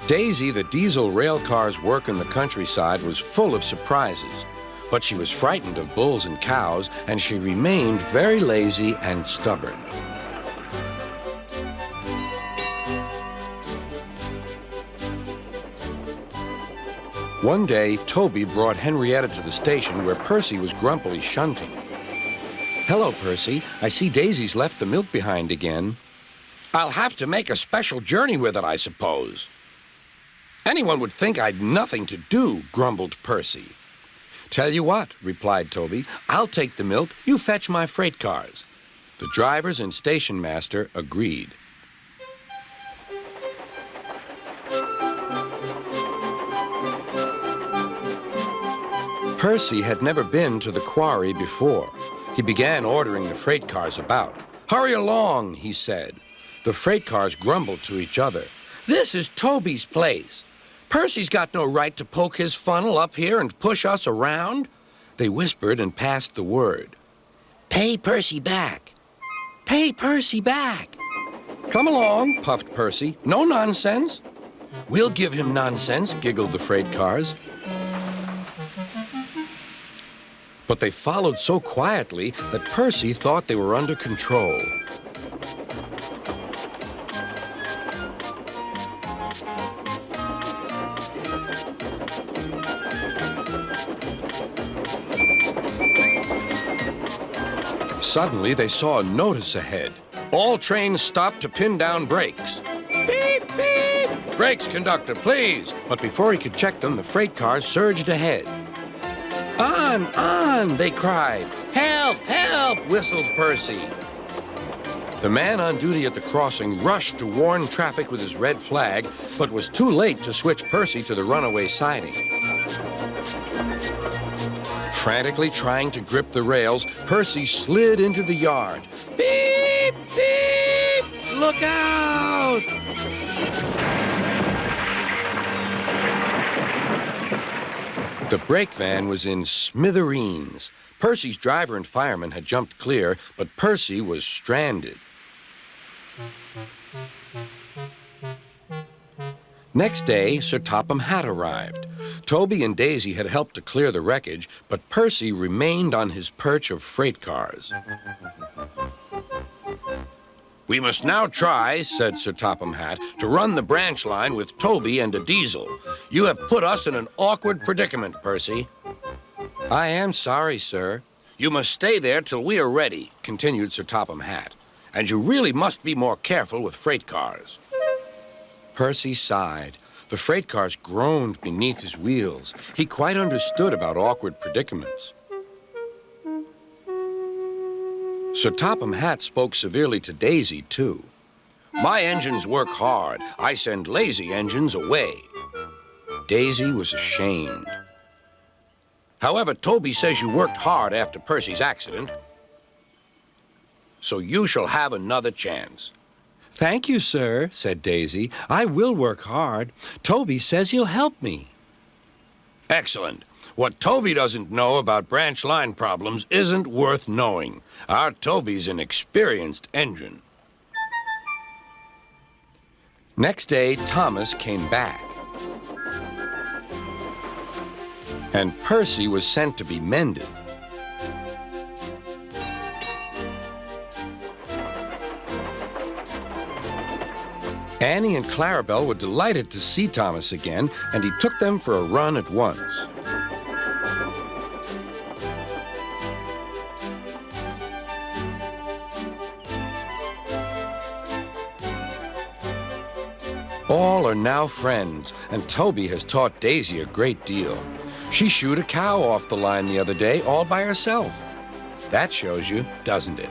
Daisy, the diesel rail car's work in the countryside was full of surprises, but she was frightened of bulls and cows, and she remained very lazy and stubborn. One day, Toby brought Henrietta to the station where Percy was grumpily shunting. "Hello, Percy. I see Daisy's left the milk behind again." "I'll have to make a special journey with it, I suppose." "Anyone would think I'd nothing to do," grumbled Percy. "Tell you what," replied Toby, "I'll take the milk, you fetch my freight cars." The drivers and station master agreed. Percy had never been to the quarry before. He began ordering the freight cars about. "Hurry along," he said. The freight cars grumbled to each other. "This is Toby's place. Percy's got no right to poke his funnel up here and push us around." They whispered and passed the word. "Pay Percy back. Pay Percy back." "Come along," puffed Percy. "No nonsense." "We'll give him nonsense," giggled the freight cars. But they followed so quietly that Percy thought they were under control. Suddenly, they saw a notice ahead. "All trains stop to pin down brakes." "Beep, beep!" "Brakes, conductor, please!" But before he could check them, the freight cars surged ahead. On, they cried. "Help, help," whistled Percy. The man on duty at the crossing rushed to warn traffic with his red flag, but was too late to switch Percy to the runaway siding. Frantically trying to grip the rails, Percy slid into the yard. "Beep, beep! Look out!" The brake van was in smithereens. Percy's driver and fireman had jumped clear, but Percy was stranded. Next day, Sir Topham Hatt arrived. Toby and Daisy had helped to clear the wreckage, but Percy remained on his perch of freight cars. "We must now try," said Sir Topham Hatt, "to run the branch line with Toby and a diesel. You have put us in an awkward predicament, Percy." "I am sorry, sir." "You must stay there till we are ready," continued Sir Topham Hatt. "And you really must be more careful with freight cars." Percy sighed. The freight cars groaned beneath his wheels. He quite understood about awkward predicaments. Sir Topham Hatt spoke severely to Daisy, too. "My engines work hard. I send lazy engines away." Daisy was ashamed. "However, Toby says you worked hard after Percy's accident, so you shall have another chance." "Thank you, sir," said Daisy. "I will work hard. Toby says he'll help me." "Excellent. What Toby doesn't know about branch line problems isn't worth knowing. Our Toby's an experienced engine." Next day, Thomas came back. And Percy was sent to be mended. Annie and Clarabelle were delighted to see Thomas again, and he took them for a run at once. All are now friends, and Toby has taught Daisy a great deal. She shoed a cow off the line the other day all by herself. That shows you, doesn't it?